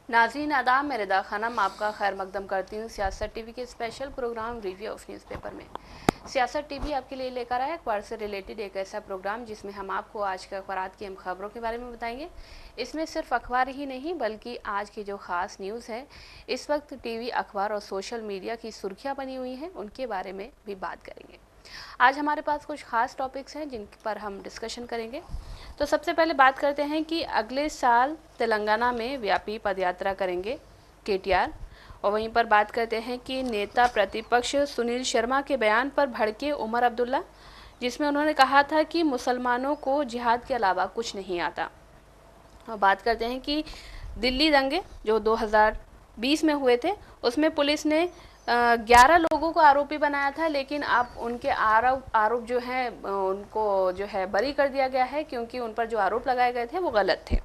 नाज़रीन आदाब, मैं रिदा खानम आपका खैर मकदम करती हूँ सियासत टीवी के special programme review of newspaper में। सियासत टीवी आपके लिए लेकर आया अखबार से रिलेटेड एक ऐसा प्रोग्राम जिसमें हम आपको आज के अखबारात की अहम खबरों के बारे में बताएंगे। इसमें सिर्फ अखबार ही नहीं बल्कि आज की जो ख़ास न्यूज़ है, इस वक्त टीवी, अखबार और सोशल मीडिया की सुर्खियाँ बनी हुई हैं, उनके बारे में भी बात करेंगे। आज हमारे पास कुछ खास टॉपिक्स हैं जिन पर हम डिस्कशन करेंगे। तो सबसे पहले बात करते हैं कि अगले साल तेलंगाना में व्यापी पदयात्रा करेंगे केटीआर, और वहीं पर बात करते हैं कि नेता प्रतिपक्ष सुनील शर्मा के बयान पर भड़के उमर अब्दुल्ला, जिसमें उन्होंने कहा था कि मुसलमानों को जिहाद के अलावा कुछ नहीं आता। और बात करते हैं कि दिल्ली दंगे जो 2020 में हुए थे, उसमें पुलिस ने 11 लोगों को आरोपी बनाया था, लेकिन अब उनके आरोप जो है उनको जो है बरी कर दिया गया है, क्योंकि उन पर जो आरोप लगाए गए थे वो गलत थे।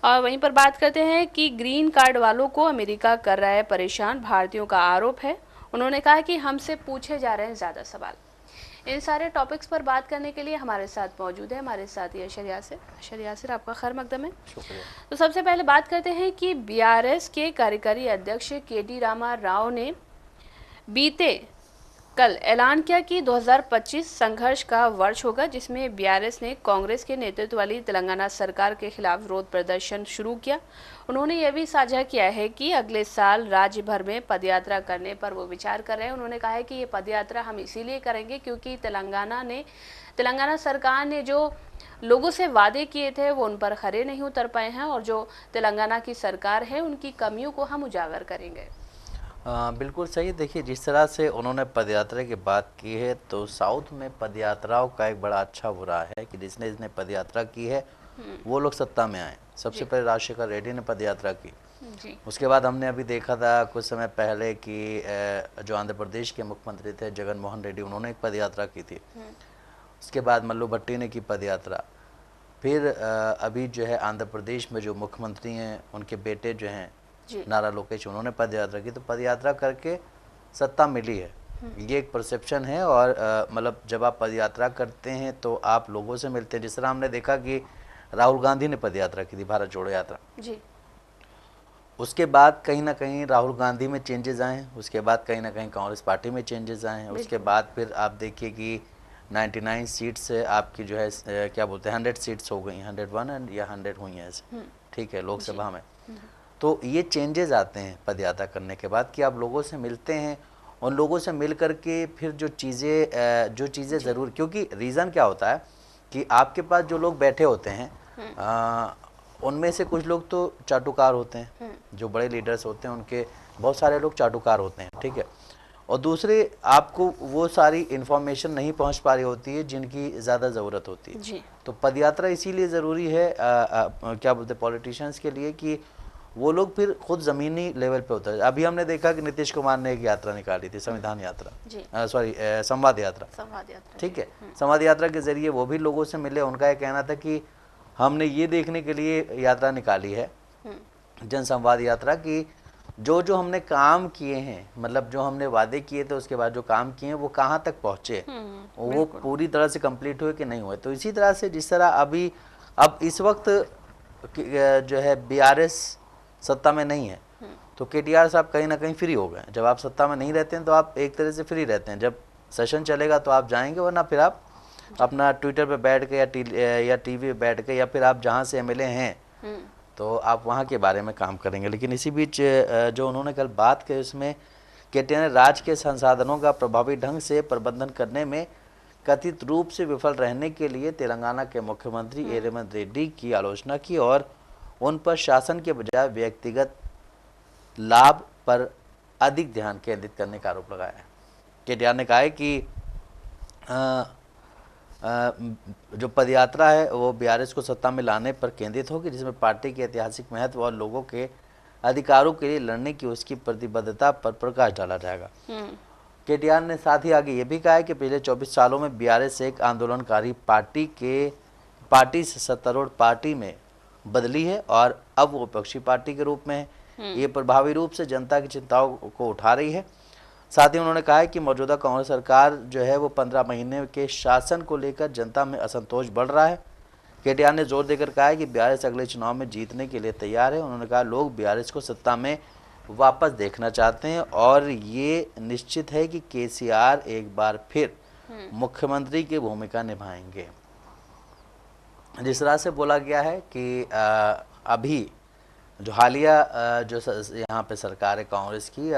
और वहीं पर बात करते हैं कि ग्रीन कार्ड वालों को अमेरिका कर रहा है परेशान, भारतीयों का आरोप है। उन्होंने कहा कि हमसे पूछे जा रहे हैं ज़्यादा सवाल। इन सारे टॉपिक्स पर बात करने के लिए हमारे साथ मौजूद है हमारे साथी अशर यासिर। अशर यासिर, आपका खैर मकदम है। शुक्रिया। तो सबसे पहले बात करते हैं कि बीआरएस के कार्यकारी अध्यक्ष केटी रामा राव ने बीते कल ऐलान किया कि 2025 संघर्ष का वर्ष होगा, जिसमें बीआरएस ने कांग्रेस के नेतृत्व वाली तेलंगाना सरकार के खिलाफ विरोध प्रदर्शन शुरू किया। उन्होंने यह भी साझा किया है कि अगले साल राज्य भर में पदयात्रा करने पर वो विचार कर रहे हैं। उन्होंने कहा है कि ये पदयात्रा हम इसीलिए करेंगे क्योंकि तेलंगाना सरकार ने जो लोगों से वादे किए थे वो उन पर खरे नहीं उतर पाए हैं, और जो तेलंगाना की सरकार है उनकी कमियों को हम उजागर करेंगे। बिल्कुल सही। देखिए, जिस तरह से उन्होंने पदयात्रा की बात की है तो साउथ में पदयात्राओं का एक बड़ा अच्छा वो रहा है कि जिसने पदयात्रा की है वो लोग सत्ता में आए। सबसे पहले राजशेखर रेड्डी ने पदयात्रा की जी। उसके बाद हमने अभी देखा था कुछ समय पहले कि जो आंध्र प्रदेश के मुख्यमंत्री थे जगन मोहन रेड्डी, उन्होंने एक पदयात्रा की थी। उसके बाद मल्लू भट्टी ने की पदयात्रा। फिर अभी जो है आंध्र प्रदेश में जो मुख्यमंत्री हैं उनके बेटे जो हैं नारा लोकेश, उन्होंने पदयात्रा की। तो पदयात्रा करके सत्ता मिली है, ये एक परसेप्शन है। और मतलब जब आप पदयात्रा करते हैं तो आप लोगों से मिलते हैं। जिस तरह हमने देखा कि राहुल गांधी ने पदयात्रा की थी, भारत जोड़ो यात्रा जी। उसके बाद कहीं ना कहीं राहुल गांधी में चेंजेस आए हैं, उसके बाद कहीं ना कहीं कांग्रेस पार्टी में चेंजेस आए हैं, उसके बाद फिर आप देखिए कि 99 सीट्स से आपकी जो है क्या बोलते हैं 100 सीट्स हो गई, 101 या 100 हुई हैं ऐसे, ठीक है, लोकसभा में। तो ये चेंजेस आते हैं पदयात्रा करने के बाद कि आप लोगों से मिलते हैं, उन लोगों से मिल करके फिर जो चीज़ें ज़रूर, क्योंकि रीज़न क्या होता है कि आपके पास जो लोग बैठे होते हैं उनमें से कुछ लोग तो चाटुकार होते हैं, जो बड़े लीडर्स होते हैं उनके बहुत सारे लोग चाटुकार होते हैं, ठीक है। और दूसरे आपको वो सारी इन्फॉर्मेशन नहीं पहुंच पा रही होती है जिनकी ज़्यादा ज़रूरत होती है जी। तो पदयात्रा इसीलिए ज़रूरी है क्या बोलते हैं पॉलिटिशियंस के लिए कि वो लोग फिर खुद ज़मीनी लेवल पे होता है। अभी हमने देखा कि नीतीश कुमार ने एक यात्रा निकाली थी, संविधान यात्रा, सॉरी संवाद यात्रा, ठीक है। संवाद यात्रा के ज़रिए वो भी लोगों से मिले। उनका ये कहना था कि हमने ये देखने के लिए यात्रा निकाली है, जन संवाद यात्रा, कि जो जो हमने काम किए हैं, मतलब जो हमने वादे किए थे उसके बाद जो काम किए हैं वो कहाँ तक पहुँचे, वो पूरी तरह से कंप्लीट हुए कि नहीं हुए। तो इसी तरह से जिस तरह अभी अब इस वक्त जो है बीआरएस सत्ता में नहीं है तो केटीआर साहब कहीं ना कहीं फ्री हो गए। जब आप सत्ता में नहीं रहते हैं तो आप एक तरह से फ्री रहते हैं, जब सेशन चलेगा तो आप जाएंगे, वरना फिर आप अपना ट्विटर पे बैठ के या टीवी पे बैठ के या फिर आप जहाँ से एमएलए हैं तो आप वहाँ के बारे में काम करेंगे। लेकिन इसी बीच जो उन्होंने कल बात की उसमें केटीआर ने राज्य के संसाधनों का प्रभावी ढंग से प्रबंधन करने में कथित रूप से विफल रहने के लिए तेलंगाना के मुख्यमंत्री रेवंत रेड्डी की आलोचना की और उन पर शासन के बजाय व्यक्तिगत लाभ पर अधिक ध्यान केंद्रित करने का आरोप लगाया है। केटीआर ने कहा है कि जो पदयात्रा है वो बीआरएस को सत्ता में लाने पर केंद्रित होगी, जिसमें पार्टी के ऐतिहासिक महत्व और लोगों के अधिकारों के लिए लड़ने की उसकी प्रतिबद्धता पर प्रकाश डाला जाएगा। केटीआर ने साथ ही आगे ये भी कहा है कि पिछले 24 सालों में बीआरएस एक आंदोलनकारी पार्टी से सत्तारूढ़ पार्टी में बदली है और अब वो विपक्षी पार्टी के रूप में है। ये प्रभावी रूप से जनता की चिंताओं को उठा रही है। साथ ही उन्होंने कहा है कि मौजूदा कांग्रेस सरकार जो है वो 15 महीने के शासन को लेकर जनता में असंतोष बढ़ रहा है। केटीआर ने जोर देकर कहा है कि बीआरएस अगले चुनाव में जीतने के लिए तैयार है। उन्होंने कहा लोग बीआरएस को सत्ता में वापस देखना चाहते हैं और ये निश्चित है कि केसीआर एक बार फिर मुख्यमंत्री की भूमिका निभाएंगे। जिस तरह से बोला गया है कि अभी जो हालिया जो यहाँ पे सरकार है कांग्रेस की,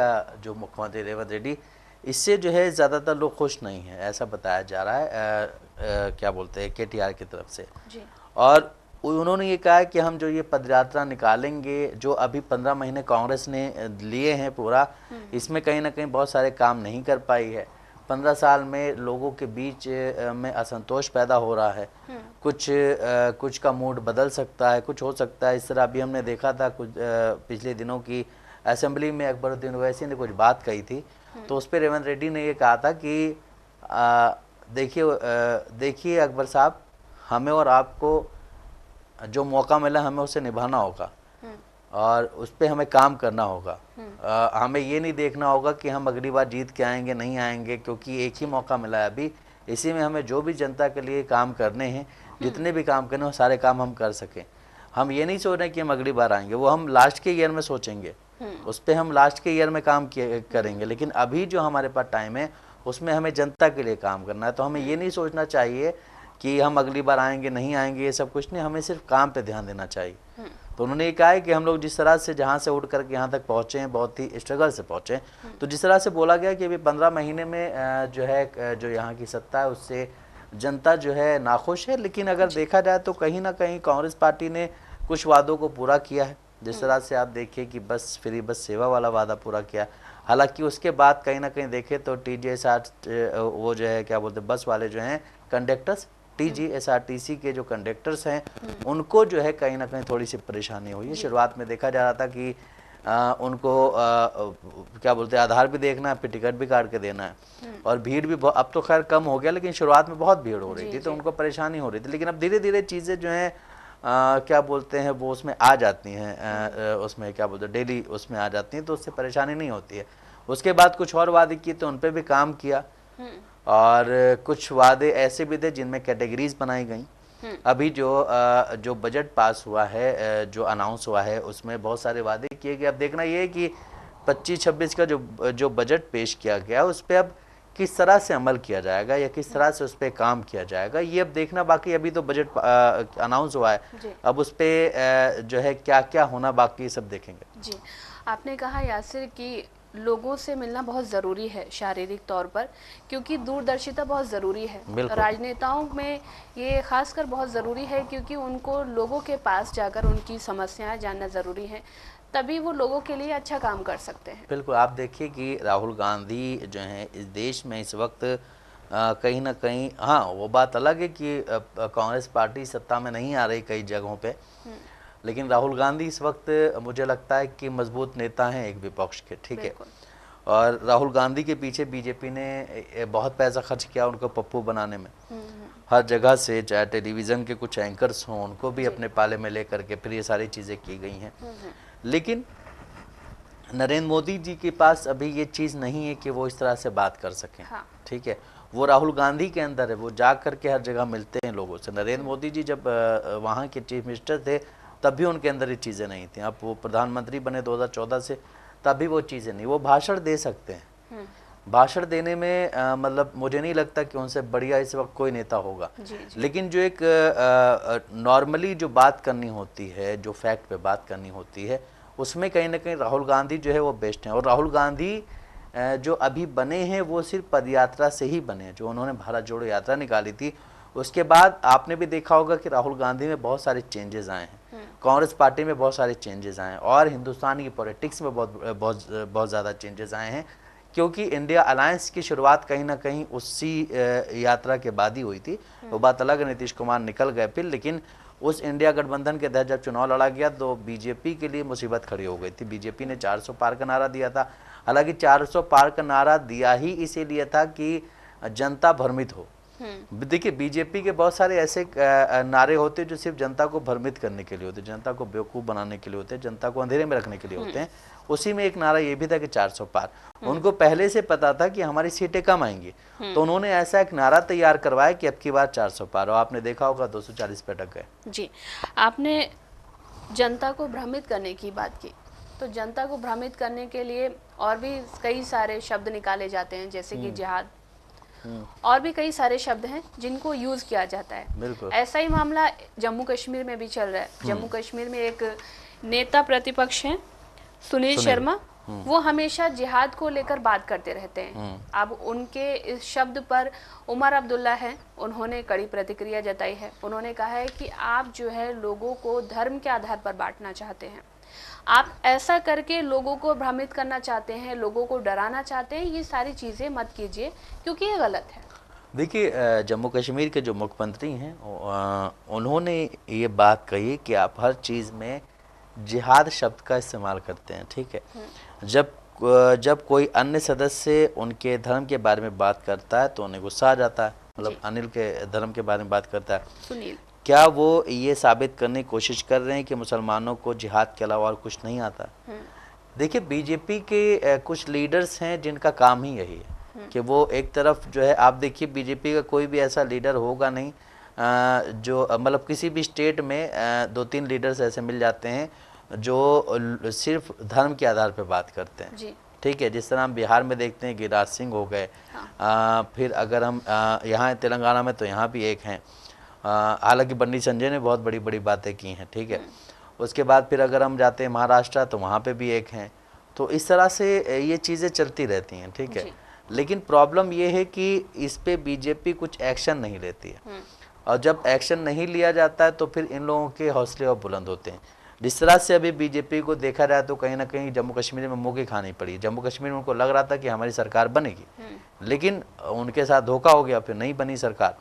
जो मुख्यमंत्री रेवंत रेड्डी, इससे जो है ज़्यादातर लोग खुश नहीं हैं, ऐसा बताया जा रहा है क्या बोलते हैं केटीआर की तरफ से जी। और उन्होंने ये कहा है कि हम जो ये पदयात्रा निकालेंगे, जो अभी 15 महीने कांग्रेस ने लिए हैं पूरा, इसमें कहीं ना कहीं बहुत सारे काम नहीं कर पाई है। 15 साल में लोगों के बीच में असंतोष पैदा हो रहा है, कुछ का मूड बदल सकता है, कुछ हो सकता है। इस तरह अभी हमने देखा था कुछ पिछले दिनों की असेंबली में अकबरुद्दीन ओवैसी ने कुछ बात कही थी, तो उस पर रेवंत रेड्डी ने ये कहा था कि देखिए अकबर साहब, हमें और आपको जो मौका मिला हमें उसे निभाना होगा और उस पर हमें काम करना होगा। हमें ये नहीं देखना होगा कि हम अगली बार जीत के आएंगे नहीं आएंगे, क्योंकि एक ही मौका मिला है अभी, इसी में हमें जो भी जनता के लिए काम करने हैं, जितने भी काम करने हैं, सारे काम हम कर सकें। हम ये नहीं सोच रहे कि हम अगली बार आएंगे, वो हम लास्ट के ईयर में सोचेंगे, उस पर हम लास्ट के ईयर में काम करेंगे। लेकिन अभी जो हमारे पास टाइम है उसमें हमें जनता के लिए काम करना है। तो हमें ये नहीं सोचना चाहिए कि हम अगली बार आएंगे नहीं आएंगे, ये सब कुछ नहीं, हमें सिर्फ काम पे ध्यान देना चाहिए। तो उन्होंने ये कहा है कि हम लोग जिस तरह से जहाँ से उठ करके यहाँ तक पहुँचे हैं, बहुत ही स्ट्रगल से पहुँचे हैं। तो जिस तरह से बोला गया कि अभी 15 महीने में जो है जो यहाँ की सत्ता है उससे जनता जो है नाखुश है। लेकिन अगर देखा जाए तो कहीं ना कहीं कांग्रेस पार्टी ने कुछ वादों को पूरा किया है। जिस तरह से आप देखिए कि बस फ्री बस सेवा वाला वादा पूरा किया, हालांकि उसके बाद कहीं ना कहीं देखें तो TGSR वो जो है क्या बोलते हैं बस वाले जो हैं कंडक्टर्स, TGSRTC के जो कंडक्टर्स हैं उनको जो है कहीं ना कहीं थोड़ी सी परेशानी हुई है। शुरुआत में देखा जा रहा था कि उनको क्या बोलते हैं आधार भी देखना है, फिर टिकट भी काट के देना है, और भीड़ भी अब तो खैर कम हो गया, लेकिन शुरुआत में बहुत भीड़ हो रही थी तो उनको परेशानी हो रही थी। लेकिन अब धीरे धीरे चीज़ें जो हैं क्या बोलते हैं वो उसमें आ जाती हैं, उसमें क्या बोलते हैं डेली उसमें आ जाती हैं, तो उससे परेशानी नहीं होती है। उसके बाद कुछ और वादे किए तो उन पर भी काम किया, और कुछ वादे ऐसे भी थे जिनमें कैटेगरीज बनाई गई। अभी जो बजट पास हुआ है, जो अनाउंस हुआ है, उसमें बहुत सारे वादे किए गए। अब देखना ये है कि 25-26 का जो बजट पेश किया गया उस पर अब किस तरह से अमल किया जाएगा या किस तरह से उस पर काम किया जाएगा, ये अब देखना बाकी। अभी तो बजट अनाउंस हुआ है, अब उस पर जो है क्या क्या होना बाकी सब देखेंगे। जी, आपने कहा यासिर कि लोगों से मिलना बहुत ज़रूरी है शारीरिक तौर पर, क्योंकि दूरदर्शिता बहुत ज़रूरी है। राजनेताओं में ये खासकर बहुत ज़रूरी है, क्योंकि उनको लोगों के पास जाकर उनकी समस्याएं जानना ज़रूरी है, तभी वो लोगों के लिए अच्छा काम कर सकते हैं। बिल्कुल, आप देखिए कि राहुल गांधी जो हैं इस देश में इस वक्त कहीं ना कहीं, हाँ वो बात अलग है कि कांग्रेस पार्टी सत्ता में नहीं आ रही कई जगहों पे, लेकिन राहुल गांधी इस वक्त मुझे लगता है कि मजबूत नेता हैं एक विपक्ष के, ठीक है। और राहुल गांधी के पीछे बीजेपी ने बहुत पैसा खर्च किया उनको पप्पू बनाने में, हर जगह से, चाहे टेलीविज़न के कुछ एंकर्स हों उनको भी अपने पाले में लेकर के फिर ये सारी चीज़ें की गई हैं। लेकिन नरेंद्र मोदी जी के पास अभी ये चीज़ नहीं है कि वो इस तरह से बात कर सकें, ठीक है। वो राहुल गांधी के अंदर है, वो जा करके हर जगह मिलते हैं लोगों से। नरेंद्र मोदी जी जब वहाँ के चीफ मिनिस्टर थे तब भी उनके अंदर ये चीज़ें नहीं थी। अब वो प्रधानमंत्री बने 2014 से, तब भी वो चीज़ें नहीं। वो भाषण दे सकते हैं, भाषण देने में मतलब मुझे नहीं लगता कि उनसे बढ़िया इस वक्त कोई नेता होगा। लेकिन जो एक नॉर्मली जो बात करनी होती है, जो फैक्ट पे बात करनी होती है, उसमें कहीं ना कहीं राहुल गांधी जो है वो बेस्ट हैं। और राहुल गांधी जो अभी बने हैं वो सिर्फ पदयात्रा से ही बने हैं, जो उन्होंने भारत जोड़ो यात्रा निकाली थी उसके बाद आपने भी देखा होगा कि राहुल गांधी में बहुत सारे चेंजेस आए हैं, कांग्रेस पार्टी में बहुत सारे चेंजेस आए हैं, और हिंदुस्तान की पॉलिटिक्स में बहुत ज़्यादा चेंजेस आए हैं, क्योंकि इंडिया अलायंस की शुरुआत कहीं ना कहीं उसी यात्रा के बाद ही हुई थी। वो बात अलग है, नीतीश कुमार निकल गए फिर, लेकिन उस इंडिया गठबंधन के तहत जब चुनाव लड़ा गया तो बीजेपी के लिए मुसीबत खड़ी हो गई थी। बीजेपी ने 400 पार का नारा दिया था, हालांकि 400 पार का नारा दिया ही इसीलिए था कि जनता भ्रमित हो, देखिए बीजेपी के बहुत सारे ऐसे नारे होते हैं जो सिर्फ जनता को भ्रमित करने के लिए होते हैं, जनता को बेवकूफ़ बनाने के लिए होते हैं, जनता को अंधेरे में रखने के लिए होते हैं। उसी में एक नारा ये भी था कि 400 पार। उनको पहले से पता था कि हमारी सीटें कम आएंगी, तो उन्होंने ऐसा एक नारा तैयार करवाया कि अब की बार 400 पार, और आपने देखा होगा 240 पे अटक गए। जी, आपने जनता को भ्रमित करने की बात की, तो जनता को भ्रमित करने के लिए और भी कई सारे शब्द निकाले जाते हैं, जैसे कि जिहाद, और भी कई सारे शब्द हैं जिनको यूज किया जाता है। बिल्कुल ऐसा ही मामला जम्मू कश्मीर में भी चल रहा है। जम्मू कश्मीर में एक नेता प्रतिपक्ष हैं सुनील शर्मा, वो हमेशा जिहाद को लेकर बात करते रहते हैं। अब उनके इस शब्द पर उमर अब्दुल्ला हैं, उन्होंने कड़ी प्रतिक्रिया जताई है। उन्होंने कहा है कि आप जो है लोगों को धर्म के आधार पर बांटना चाहते हैं, आप ऐसा करके लोगों को भ्रमित करना चाहते हैं, लोगों को डराना चाहते हैं, ये सारी चीज़ें मत कीजिए क्योंकि ये गलत है। देखिए जम्मू कश्मीर के जो मुख्यमंत्री हैं उन्होंने ये बात कही कि आप हर चीज़ में जिहाद शब्द का इस्तेमाल करते हैं, ठीक है। जब कोई अन्य सदस्य उनके धर्म के बारे में बात करता है तो उन्हें गुस्सा आ जाता है, मतलब अनिल के धर्म के बारे में बात करता है, सुनील, क्या वो ये साबित करने की कोशिश कर रहे हैं कि मुसलमानों को जिहाद के अलावा और कुछ नहीं आता? देखिए बीजेपी के कुछ लीडर्स हैं जिनका काम ही यही है कि वो एक तरफ जो है, आप देखिए बीजेपी का कोई भी ऐसा लीडर होगा नहीं जो मतलब किसी भी स्टेट में 2-3 लीडर्स ऐसे मिल जाते हैं जो सिर्फ धर्म के आधार पर बात करते हैं, ठीक है। जिस तरह हम बिहार में देखते हैं गिरिराज सिंह हो गए, फिर अगर हम यहाँ तेलंगाना में तो यहाँ भी एक हैं, हालांकि बंडी संजय ने बहुत बड़ी बड़ी बातें की हैं, ठीक है। उसके बाद फिर अगर हम जाते हैं महाराष्ट्र तो वहाँ पे भी एक हैं। तो इस तरह से ये चीज़ें चलती रहती हैं, ठीक है। लेकिन प्रॉब्लम ये है कि इस पे बीजेपी कुछ एक्शन नहीं लेती है, और जब एक्शन नहीं लिया जाता है तो फिर इन लोगों के हौसले और बुलंद होते हैं। जिस तरह से अभी बीजेपी को देखा जाए तो कहीं ना कहीं जम्मू कश्मीर में मुँह की खानी पड़ी। जम्मू कश्मीर में उनको लग रहा था कि हमारी सरकार बनेगी, लेकिन उनके साथ धोखा हो गया, फिर नहीं बनी सरकार।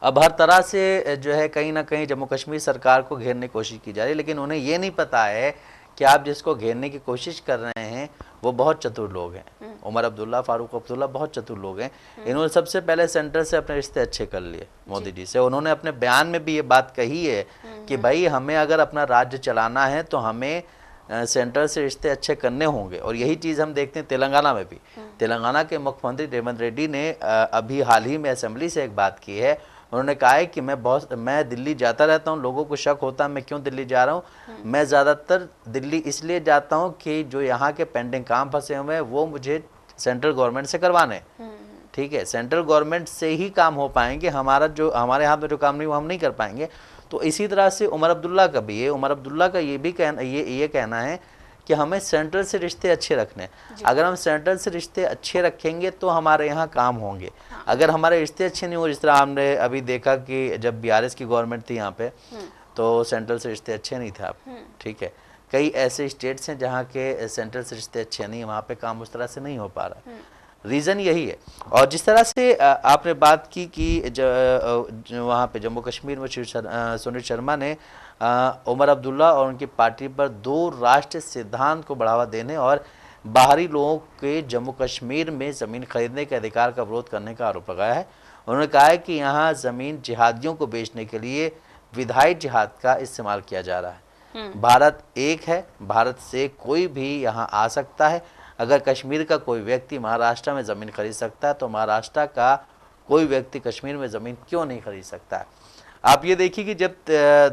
अब हर तरह से जो है कहीं ना कहीं जम्मू कश्मीर सरकार को घेरने की कोशिश की जा रही है, लेकिन उन्हें ये नहीं पता है कि आप जिसको घेरने की कोशिश कर रहे हैं वो बहुत चतुर लोग हैं। उमर अब्दुल्ला, फारूक अब्दुल्ला बहुत चतुर लोग हैं। इन्होंने सबसे पहले सेंटर से अपने रिश्ते अच्छे कर लिए मोदी जी से। उन्होंने अपने बयान में भी ये बात कही है कि भाई हमें अगर अपना राज्य चलाना है तो हमें सेंटर से रिश्ते अच्छे करने होंगे, और यही चीज़ हम देखते हैं तेलंगाना में भी। तेलंगाना के मुख्यमंत्री रेवंत रेड्डी ने अभी हाल ही में असेंबली से एक बात की है। उन्होंने कहा है कि मैं दिल्ली जाता रहता हूँ, लोगों को शक होता है मैं क्यों दिल्ली जा रहा हूँ। मैं ज़्यादातर दिल्ली इसलिए जाता हूँ कि जो यहाँ के पेंडिंग काम फंसे हुए हैं वो मुझे सेंट्रल गवर्नमेंट से करवाने, ठीक है। सेंट्रल गवर्नमेंट से ही काम हो पाएंगे, हमारे हाथ में जो काम नहीं वो हम नहीं कर पाएंगे। तो इसी तरह से उमर अब्दुल्ला का भी है। उमर अब्दुल्ला का ये भी कहना है कि हमें सेंट्रल से रिश्ते अच्छे रखने। अगर हम सेंट्रल से रिश्ते अच्छे रखेंगे तो हमारे यहाँ काम होंगे। अगर हमारे रिश्ते अच्छे नहीं हो, जिस तरह हमने अभी देखा कि जब बीआरएस की गवर्नमेंट थी यहाँ पे तो सेंट्रल से रिश्ते अच्छे नहीं थे, आप ठीक है। कई ऐसे स्टेट्स हैं जहाँ के सेंट्रल से रिश्ते अच्छे नहीं, वहाँ पे काम उस तरह से नहीं हो पा रहा। रीज़न यही है। और जिस तरह से आपने बात की कि वहाँ पे जम्मू कश्मीर में सुनील शर्मा ने उमर अब्दुल्ला और उनकी पार्टी पर 2 राष्ट्र सिद्धांत को बढ़ावा देने और बाहरी लोगों के जम्मू कश्मीर में ज़मीन खरीदने के अधिकार का विरोध करने का आरोप लगाया है। उन्होंने कहा है कि यहाँ ज़मीन जिहादियों को बेचने के लिए विधायी जिहाद का इस्तेमाल किया जा रहा है। भारत एक है, भारत से कोई भी यहाँ आ सकता है। अगर कश्मीर का कोई व्यक्ति महाराष्ट्र में ज़मीन खरीद सकता है तो महाराष्ट्र का कोई व्यक्ति कश्मीर में ज़मीन क्यों नहीं खरीद सकता है। आप ये देखिए कि जब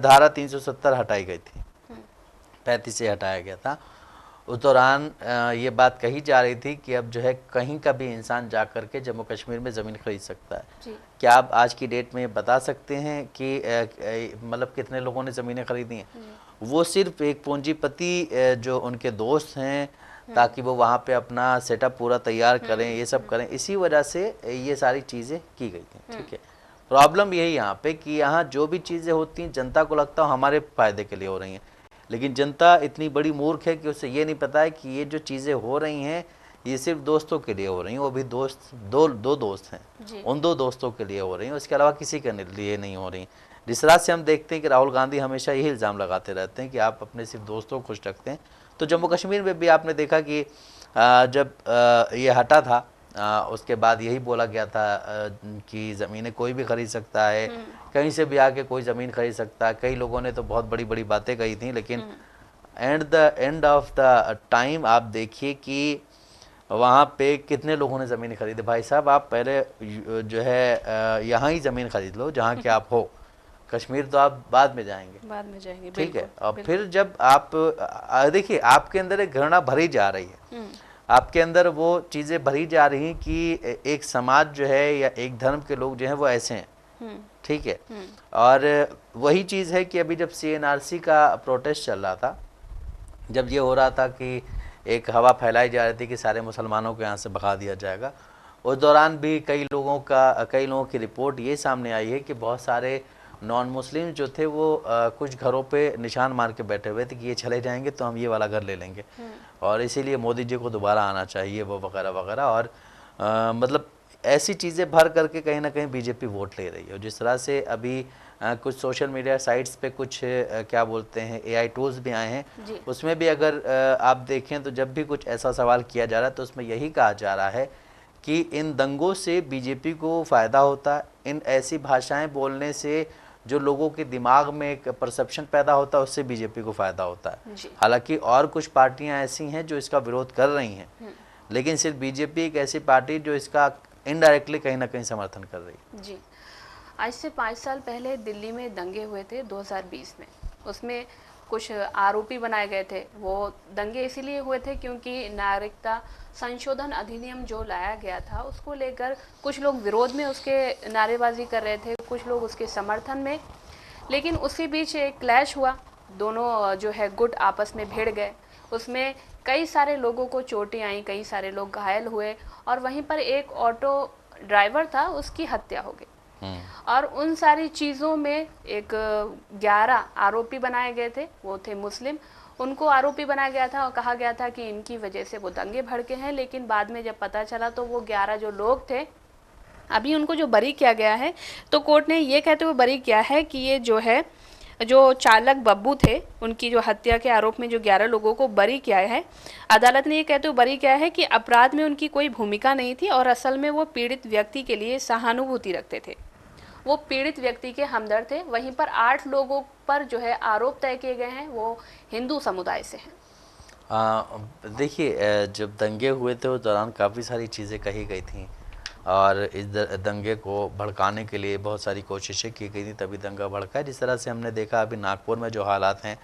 धारा 370 हटाई गई थी, 35 से हटाया गया था, उस दौरान ये बात कही जा रही थी कि अब जो है कहीं का भी इंसान जा कर के जम्मू कश्मीर में ज़मीन खरीद सकता है। क्या आप आज की डेट में बता सकते हैं कि मतलब कितने लोगों ने ज़मीनें खरीदी हैं? वो सिर्फ एक पूंजीपति जो उनके दोस्त हैं ताकि वो वहाँ पे अपना सेटअप पूरा तैयार करें, ये सब करें, इसी वजह से ये सारी चीज़ें की गई थी, ठीक है। प्रॉब्लम यही यहाँ पे कि यहाँ जो भी चीज़ें होती हैं जनता को लगता है हमारे फ़ायदे के लिए हो रही हैं, लेकिन जनता इतनी बड़ी मूर्ख है कि उसे ये नहीं पता है कि ये जो चीज़ें हो रही हैं ये सिर्फ दोस्तों के लिए हो रही हैं। वो भी दो दोस्त हैं, उन 2 दोस्तों के लिए हो रही हैं, उसके अलावा किसी के लिए नहीं हो रही। जिस तरह से हम देखते हैं कि राहुल गांधी हमेशा यही इल्ज़ाम लगाते रहते हैं कि आप अपने सिर्फ दोस्तों को खुश रखते हैं। तो जम्मू कश्मीर में भी आपने देखा कि जब ये हटा था उसके बाद यही बोला गया था कि ज़मीनें कोई भी खरीद सकता है, कहीं से भी आके कोई ज़मीन खरीद सकता है। कई लोगों ने तो बहुत बड़ी बड़ी बातें कही थी, लेकिन एंड ऑफ द टाइम आप देखिए कि वहाँ पे कितने लोगों ने ज़मीन खरीदी। भाई साहब, आप पहले जो है यहाँ ही ज़मीन खरीद लो जहाँ के आप हो, कश्मीर तो आप बाद में जाएंगे, ठीक है। और फिर जब आप देखिए, आपके अंदर एक घृणा भरी जा रही है, आपके अंदर वो चीज़ें भरी जा रही हैं कि एक समाज जो है या एक धर्म के लोग जो हैं वो ऐसे हैं, ठीक है। और वही चीज़ है कि अभी जब CNRC का प्रोटेस्ट चल रहा था, जब ये हो रहा था कि एक हवा फैलाई जा रही थी कि सारे मुसलमानों को यहाँ से भगा दिया जाएगा, उस दौरान भी कई लोगों की रिपोर्ट ये सामने आई है कि बहुत सारे नॉन मुस्लिम जो थे वो कुछ घरों पे निशान मार के बैठे हुए थे कि ये चले जाएंगे तो हम ये वाला घर ले लेंगे, और इसीलिए मोदी जी को दोबारा आना चाहिए, वो वगैरह वगैरह। और मतलब ऐसी चीज़ें भर करके कहीं ना कहीं बीजेपी वोट ले रही है। और जिस तरह से अभी कुछ सोशल मीडिया साइट्स पे कुछ क्या बोलते हैं AI टूल्स भी आए हैं, उसमें भी अगर आप देखें तो जब भी कुछ ऐसा सवाल किया जा रहा है तो उसमें यही कहा जा रहा है कि इन दंगों से बीजेपी को फ़ायदा होता है, इन ऐसी भाषाएं बोलने से जो लोगों के दिमाग में एक परसेप्शन पैदा होता है उससे बीजेपी को फ़ायदा होता है। हालांकि और कुछ पार्टियां ऐसी हैं जो इसका विरोध कर रही हैं, लेकिन सिर्फ बीजेपी एक ऐसी पार्टी जो इसका इनडायरेक्टली कहीं ना कहीं समर्थन कर रही है। जी, आज से 5 साल पहले दिल्ली में दंगे हुए थे 2020 में, उसमें कुछ आरोपी बनाए गए थे। वो दंगे इसीलिए हुए थे क्योंकि नागरिकता संशोधन अधिनियम जो लाया गया था उसको लेकर कुछ लोग विरोध में उसके नारेबाजी कर रहे थे, कुछ लोग उसके समर्थन में। लेकिन उसी बीच एक क्लैश हुआ, दोनों जो है गुट आपस में भिड़ गए, उसमें कई सारे लोगों को चोटें आई, कई सारे लोग घायल हुए, और वहीं पर एक ऑटो ड्राइवर था उसकी हत्या हो गई। और उन सारी चीज़ों में एक 11 आरोपी बनाए गए थे, वो थे मुस्लिम, उनको आरोपी बनाया गया था और कहा गया था कि इनकी वजह से वो दंगे भड़के हैं। लेकिन बाद में जब पता चला तो वो 11 जो लोग थे, अभी उनको जो बरी किया गया है, तो कोर्ट ने ये कहते हुए बरी किया है कि ये जो है, जो चालक बब्बू थे, उनकी जो हत्या के आरोप में जो 11 लोगों को बरी किया है, अदालत ने ये कहते हुए बरी किया है कि अपराध में उनकी कोई भूमिका नहीं थी और असल में वो पीड़ित व्यक्ति के लिए सहानुभूति रखते थे, वो पीड़ित व्यक्ति के हमदर्द थे। वहीं पर 8 लोगों पर जो है आरोप तय किए गए हैं, वो हिंदू समुदाय से हैं। देखिए, जब दंगे हुए थे उस दौरान काफ़ी सारी चीज़ें कही गई थी और इस दंगे को भड़काने के लिए बहुत सारी कोशिशें की गई थी, तभी दंगा भड़का। जिस तरह से हमने देखा अभी नागपुर में जो हालात हैं,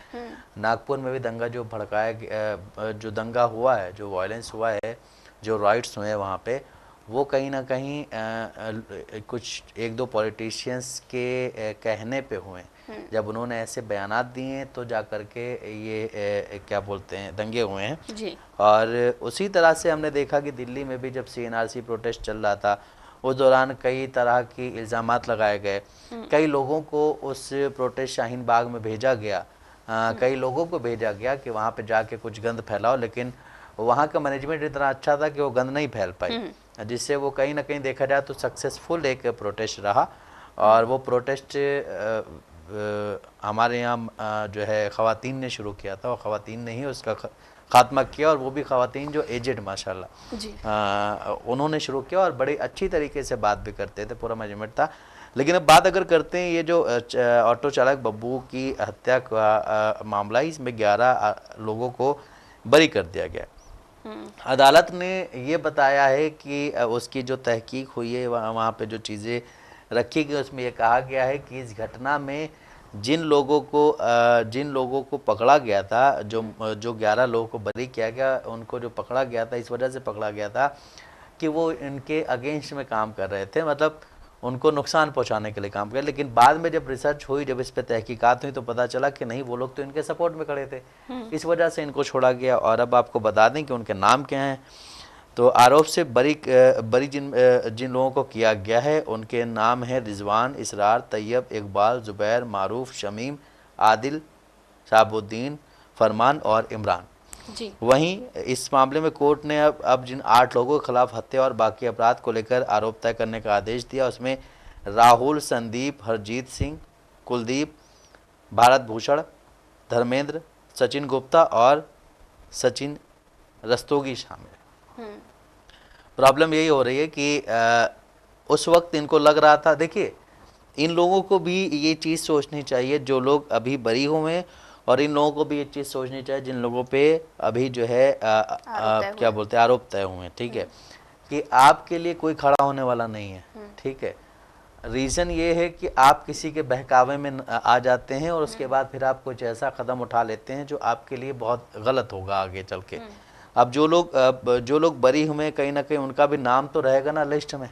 नागपुर में भी दंगा जो भड़काया, जो दंगा हुआ है, जो वायलेंस हुआ है, जो राइट्स हुए हैं वहाँ पे, वो कहीं ना कहीं कुछ 1-2 पॉलिटिशियंस के कहने पे हुए। जब उन्होंने ऐसे बयानात दिए तो जा कर के ये क्या बोलते हैं दंगे हुए हैं जी। और उसी तरह से हमने देखा कि दिल्ली में भी जब CNRC प्रोटेस्ट चल रहा था उस दौरान कई तरह की इल्ज़ामात लगाए गए, कई लोगों को उस प्रोटेस्ट शाहीन बाग में भेजा गया, कई लोगों को भेजा गया कि वहाँ पे जाके कुछ गंद फैलाओ, लेकिन वहाँ का मैनेजमेंट इतना अच्छा था कि वो गंद नहीं फैल पाई, जिससे वो कहीं ना कहीं देखा जाए तो सक्सेसफुल एक प्रोटेस्ट रहा। और वो प्रोटेस्ट हमारे यहाँ जो है ख़वातीन ने शुरू किया था, और ख़वातीन ने ही उसका ख़ात्मा किया, और वो भी ख़वातीन जो एजेड माशाल्लाह उन्होंने शुरू किया और बड़ी अच्छी तरीके से बात भी करते थे, पूरा मैनेजमेंट था। लेकिन अब बात अगर करते हैं ये जो ऑटो चालक बब्बू की हत्या का मामला, इसमें 11 लोगों को बरी कर दिया गया। अदालत ने ये बताया है कि उसकी जो तहकीक हुई है वहाँ पे जो चीज़ें रखी गई उसमें ये कहा गया है कि इस घटना में जिन लोगों को पकड़ा गया था, जो 11 लोगों को बरी किया गया, उनको जो पकड़ा गया था इस वजह से पकड़ा गया था कि वो इनके अगेंस्ट में काम कर रहे थे, मतलब उनको नुकसान पहुंचाने के लिए काम किया। लेकिन बाद में जब रिसर्च हुई, जब इस पर तहकीकात हुई तो पता चला कि नहीं, वो लोग तो इनके सपोर्ट में खड़े थे, इस वजह से इनको छोड़ा गया। और अब आपको बता दें कि उनके नाम क्या हैं। तो आरोप से बरी जिन लोगों को किया गया है उनके नाम हैं रिजवान, इसरार, तैयब, इकबाल, जुबैर, मारूफ, शमीम, आदिल, शाहबुद्दीन, फरमान और इमरान जी। वहीं इस मामले में कोर्ट ने अब जिन 8 लोगों के खिलाफ हत्या और बाकी अपराध को लेकर आरोप तय करने का आदेश दिया, उसमें राहुल, संदीप, हरजीत सिंह, कुलदीप, भारत भूषण, धर्मेंद्र, सचिन गुप्ता और सचिन रस्तोगी शामिल। प्रॉब्लम यही हो रही है कि उस वक्त इनको लग रहा था, देखिए इन लोगों को भी ये चीज़ सोचनी चाहिए जो लोग अभी बरी हुए हैं, और इन लोगों को भी ये चीज़ सोचनी चाहिए जिन लोगों पे अभी जो है क्या बोलते हैं आरोप तय हुए हैं, ठीक है, कि आपके लिए कोई खड़ा होने वाला नहीं है, ठीक है। रीज़न ये है कि आप किसी के बहकावे में आ जाते हैं और उसके बाद फिर आप कुछ ऐसा कदम उठा लेते हैं जो आपके लिए बहुत गलत होगा आगे चल के। अब जो लोग बरी हुए कहीं ना कहीं उनका भी नाम तो रहेगा ना लिस्ट में,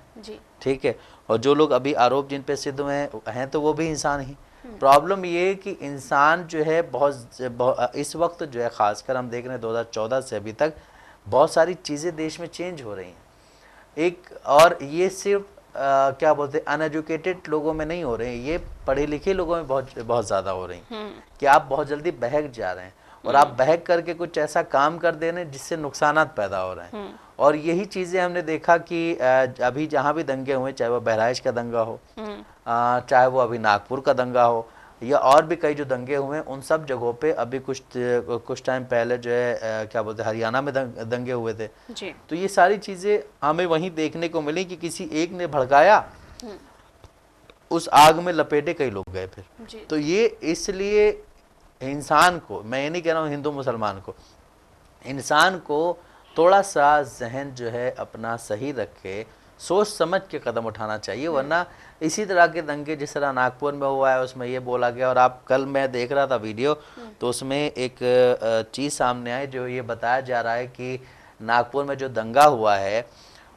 ठीक है, और जो लोग अभी आरोप जिन पे सिद्ध हुए हैं तो वो भी इंसान ही। प्रॉब्लम ये है कि इंसान जो है बहुत इस वक्त जो है खासकर हम देख रहे हैं 2014 से अभी तक बहुत सारी चीज़ें देश में चेंज हो रही हैं। एक और ये सिर्फ क्या बोलते हैं अनएजुकेटेड लोगों में नहीं हो रहे हैं, ये पढ़े लिखे लोगों में बहुत ज़्यादा हो रही हैं कि आप बहुत जल्दी बहक जा रहे हैं और आप बहक करके कुछ ऐसा काम कर दे रहे हैं जिससे नुकसानात पैदा हो रहे हैं। और यही चीज़ें हमने देखा कि अभी जहाँ भी दंगे हुए, चाहे वो बहराइच का दंगा हो, चाहे वो अभी नागपुर का दंगा हो, या और भी कई जो दंगे हुए हैं, उन सब जगहों पे अभी कुछ टाइम पहले जो है क्या बोलते हैं हरियाणा में दंगे हुए थे जी। तो ये सारी चीज़ें हमें वहीं देखने को मिली कि किसी एक ने भड़काया, उस आग में लपेटे कई लोग गए फिर। तो ये इसलिए इंसान को, मैं ये नहीं कह रहा हूँ हिंदू मुसलमान को, इंसान को थोड़ा सा जहन जो है अपना सही रखे, सोच समझ के कदम उठाना चाहिए, वरना इसी तरह के दंगे जिस तरह नागपुर में हुआ है उसमें ये बोला गया। और आप कल मैं देख रहा था वीडियो, तो उसमें एक चीज़ सामने आई जो ये बताया जा रहा है कि नागपुर में जो दंगा हुआ है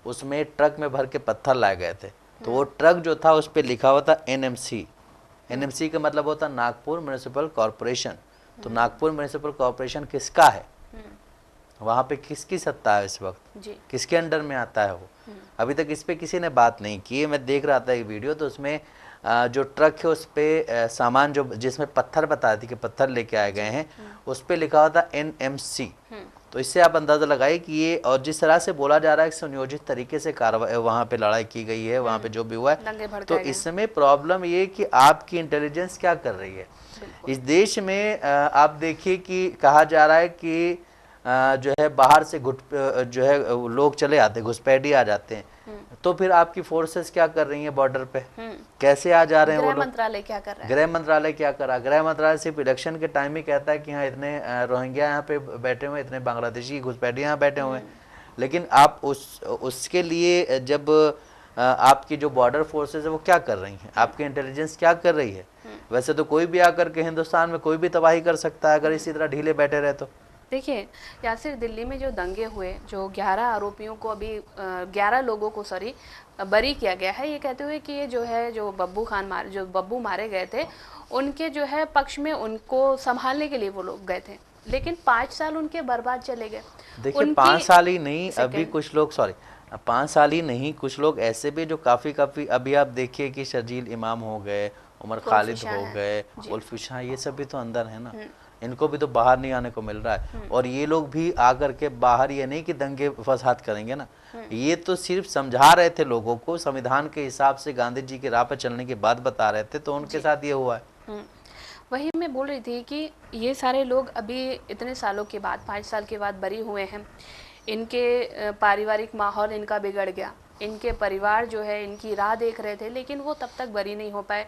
उसमें ट्रक में भर के पत्थर लाए गए थे, तो वो ट्रक जो था उस पर लिखा हुआ था NMC। NMC का मतलब होता नागपुर म्युनिसिपल कॉरपोरेशन। तो नागपुर म्युनिसिपल कॉरपोरेशन किसका है, वहाँ पे किसकी सत्ता है इस वक्त, किसके अंडर में आता है वो, अभी तक इस पे किसी ने बात नहीं की है। मैं देख रहा था एक वीडियो, तो उसमें जो ट्रक है उस पे सामान जो जिसमें पत्थर बताए थे कि पत्थर लेके आए गए हैं, उस पे लिखा हुआ था NMC। तो इससे आप अंदाज़ा लगाइए कि ये, और जिस तरह से बोला जा रहा है सुनियोजित तरीके से कार्रवाई वहाँ पे लड़ाई की गई है, वहाँ पे जो भी हुआ है, तो इसमें प्रॉब्लम ये कि आपकी इंटेलिजेंस क्या कर रही है इस देश में। आप देखिए कि कहा जा रहा है कि जो है बाहर से जो है लोग चले आते, घुसपैठी आ जाते हैं, तो फिर आपकी फोर्सेस क्या कर रही हैं बॉर्डर पे, कैसे आ जा रहे हैं वो लोग। गृह मंत्रालय क्या कर रहा है, गृह मंत्रालय क्या कर रहा है, गृह मंत्रालय सिर्फ इलेक्शन के टाइम ही कहता है कि हाँ इतने रोहिंग्या यहाँ पे बैठे हुए, इतने बांग्लादेशी घुसपैठी यहाँ बैठे हुए हैं, लेकिन आप उसके लिए जब आपकी जो बॉर्डर फोर्सेज है वो क्या कर रही हैं, आपकी इंटेलिजेंस क्या कर रही है। वैसे तो कोई भी आकर के हिंदुस्तान में कोई भी तबाही कर सकता है अगर इसी तरह ढीले बैठे रहे तो। देखिए यासिर, दिल्ली में जो दंगे हुए, जो 11 आरोपियों को अभी 11 लोगों को बरी किया गया है, ये कहते हुए कि ये जो है जो बब्बू मारे गए थे उनके जो है पक्ष में उनको संभालने के लिए वो लोग गए थे, लेकिन 5 साल उनके बर्बाद चले गए। देखिए 5 साल ही नहीं, अभी कुछ लोग 5 साल ही नहीं, कुछ लोग ऐसे भी जो काफ़ी अभी आप देखिए कि शर्जील इमाम हो गए, उमर खालिद हो गए, उल्फिशा, ये सब भी तो अंदर है ना, इनको भी तो बाहर नहीं आने को मिल रहा है। और ये लोग भी आकर के बाहर, ये नहीं कि दंगे फसाद करेंगे ना, ये तो सिर्फ समझा रहे थे लोगों को, संविधान के हिसाब से गांधी जी के राह पर चलने की बात बता रहे थे, तो उनके साथ ये हुआ है। वही मैं बोल रही थी कि ये सारे लोग अभी इतने सालों के बाद, 5 साल के बाद बरी हुए हैं, इनके पारिवारिक माहौल इनका बिगड़ गया, इनके परिवार जो है इनकी राह देख रहे थे, लेकिन वो तब तक बरी नहीं हो पाए।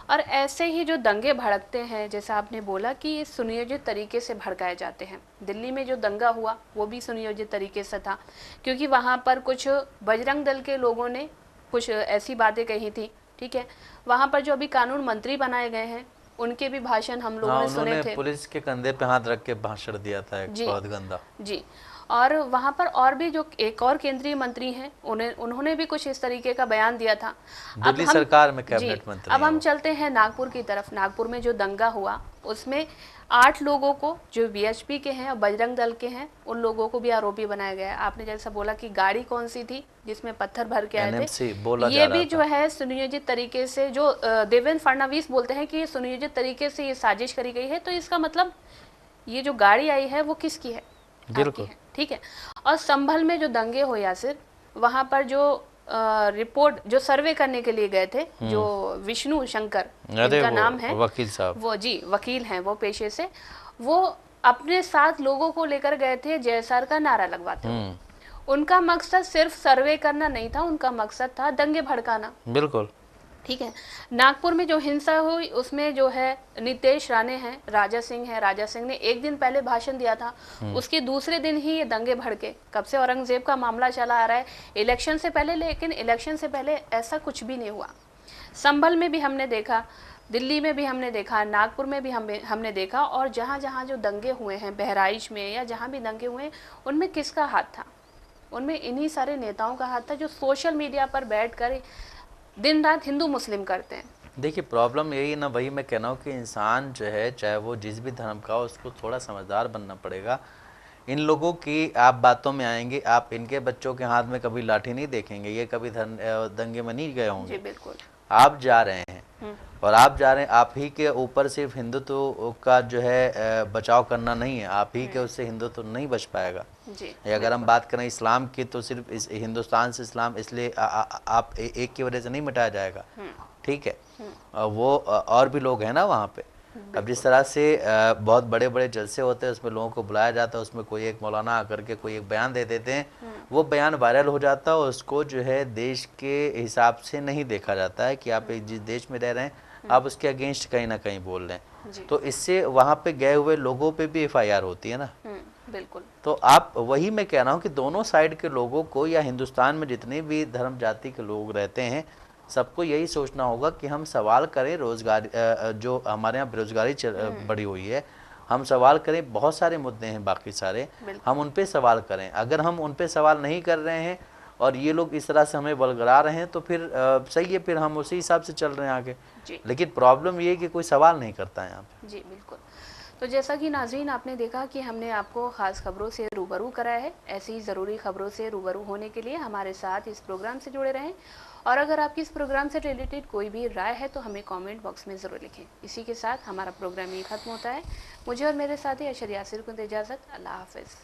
और ऐसे ही जो दंगे भड़कते हैं, जैसा आपने बोला कि ये सुनियोजित तरीके से भड़काए जाते हैं। दिल्ली में जो दंगा हुआ वो भी सुनियोजित तरीके से था, क्योंकि वहाँ पर कुछ बजरंग दल के लोगों ने कुछ ऐसी बातें कही थी, ठीक है। वहाँ पर जो अभी कानून मंत्री बनाए गए हैं उनके भी भाषण हम लोगों ने सुने थे। पुलिस के कंधे पे हाथ रख के भाषण दिया था एक बहुत गंदा जी। और वहाँ पर और भी जो एक और केंद्रीय मंत्री हैं उन्होंने भी कुछ इस तरीके का बयान दिया था। दिल्ली सरकार में कैबिनेट मंत्री। अब हम चलते हैं नागपुर की तरफ। नागपुर में जो दंगा हुआ उसमें 8 लोगों को, जो BHP के हैं और बजरंग दल के हैं, उन लोगों को भी आरोपी बनाया गया है। आपने जैसा बोला कि गाड़ी कौन सी थी जिसमें पत्थर भर के आए थे, ये भी जो है सुनियोजित तरीके से, जो देवेंद्र फडणवीस बोलते हैं कि सुनियोजित तरीके से ये साजिश करी गई है, तो इसका मतलब ये जो गाड़ी आई है वो किसकी है, बिल्कुल ठीक है। और संभल में जो दंगे हो यासिर, वहाँ पर जो रिपोर्ट जो सर्वे करने के लिए गए थे, जो विष्णु शंकर इनका नाम है, वकील साहब, वो जी वकील हैं वो पेशे से, वो अपने साथ लोगों को लेकर गए थे JSR का नारा लगवाते हुए। उनका मकसद सिर्फ सर्वे करना नहीं था, उनका मकसद था दंगे भड़काना। बिल्कुल ठीक है। नागपुर में जो हिंसा हुई उसमें जो है नितेश राणे हैं, राजा सिंह ने एक दिन पहले भाषण दिया था, उसके दूसरे दिन ही ये दंगे भड़के। कब से औरंगजेब का मामला चला आ रहा है, इलेक्शन से पहले, लेकिन इलेक्शन से पहले ऐसा कुछ भी नहीं हुआ। संभल में भी हमने देखा, दिल्ली में भी हमने देखा, नागपुर में भी हमने देखा, और जहाँ जहाँ जो दंगे हुए हैं, बहराइच में या जहाँ भी दंगे हुए हैं, उनमें किसका हाथ था? उनमें इन्हीं सारे नेताओं का हाथ था जो सोशल मीडिया पर बैठकर दिन रात हिंदू मुस्लिम करते हैं। देखिए प्रॉब्लम यही ना, वही मैं कह रहा हूँ कि इंसान जो है चाहे वो जिस भी धर्म का हो, उसको थोड़ा समझदार बनना पड़ेगा। इन लोगों की आप बातों में आएंगे, आप इनके बच्चों के हाथ में कभी लाठी नहीं देखेंगे, ये कभी दंगे में नहीं गए होंगे। जी बिल्कुल। आप जा रहे हैं और आप जा रहे हैं, आप ही के ऊपर सिर्फ हिंदुत्व का जो है बचाव करना नहीं है, आप ही के उससे हिंदुत्व नहीं बच पाएगा जी। अगर हम बात करें इस्लाम की, तो सिर्फ इस हिंदुस्तान से इस्लाम इसलिए आप एक की वजह से नहीं मिटाया जाएगा। ठीक है, वो और भी लोग हैं ना वहाँ पे। अब जिस तरह से बहुत बड़े बड़े जलसे होते हैं, उसमें लोगों को बुलाया जाता है, उसमें कोई एक मौलाना आकर के कोई एक बयान दे देते हैं, वो बयान वायरल हो जाता है, उसको जो है देश के हिसाब से नहीं देखा जाता है कि आप जिस देश में रह रहे हैं आप उसके अगेंस्ट कहीं ना कहीं बोल रहे हैं, तो इससे वहाँ पे गए हुए लोगों पे भी FIR होती है ना। बिल्कुल। तो आप, वही मैं कह रहा हूँ कि दोनों साइड के लोगों को, या हिंदुस्तान में जितने भी धर्म जाति के लोग रहते हैं, सबको यही सोचना होगा कि हम सवाल करें रोजगार, जो हमारे यहाँ बेरोजगारी बढ़ी हुई है, हम सवाल करें, बहुत सारे मुद्दे हैं बाकी सारे, हम उन पे सवाल करें। अगर हम उन पे सवाल नहीं कर रहे हैं और ये लोग इस तरह से हमें बलगरा रहे हैं, तो फिर सही है, फिर हम उसी हिसाब से चल रहे हैं आगे। लेकिन प्रॉब्लम ये है कि कोई सवाल नहीं करता है यहाँ पे। जी बिल्कुल। तो जैसा कि नाज़रीन आपने देखा कि हमने आपको ख़ास खबरों से रूबरू कराया है। ऐसी ही ज़रूरी खबरों से रूबरू होने के लिए हमारे साथ इस प्रोग्राम से जुड़े रहें, और अगर आपकी इस प्रोग्राम से रिलेटेड कोई भी राय है तो हमें कमेंट बॉक्स में ज़रूर लिखें। इसी के साथ हमारा प्रोग्राम ये ख़त्म होता है। मुझे और मेरे साथी अशर यासिर को दे इजाज़त। अल्लाह हाफ़िज़।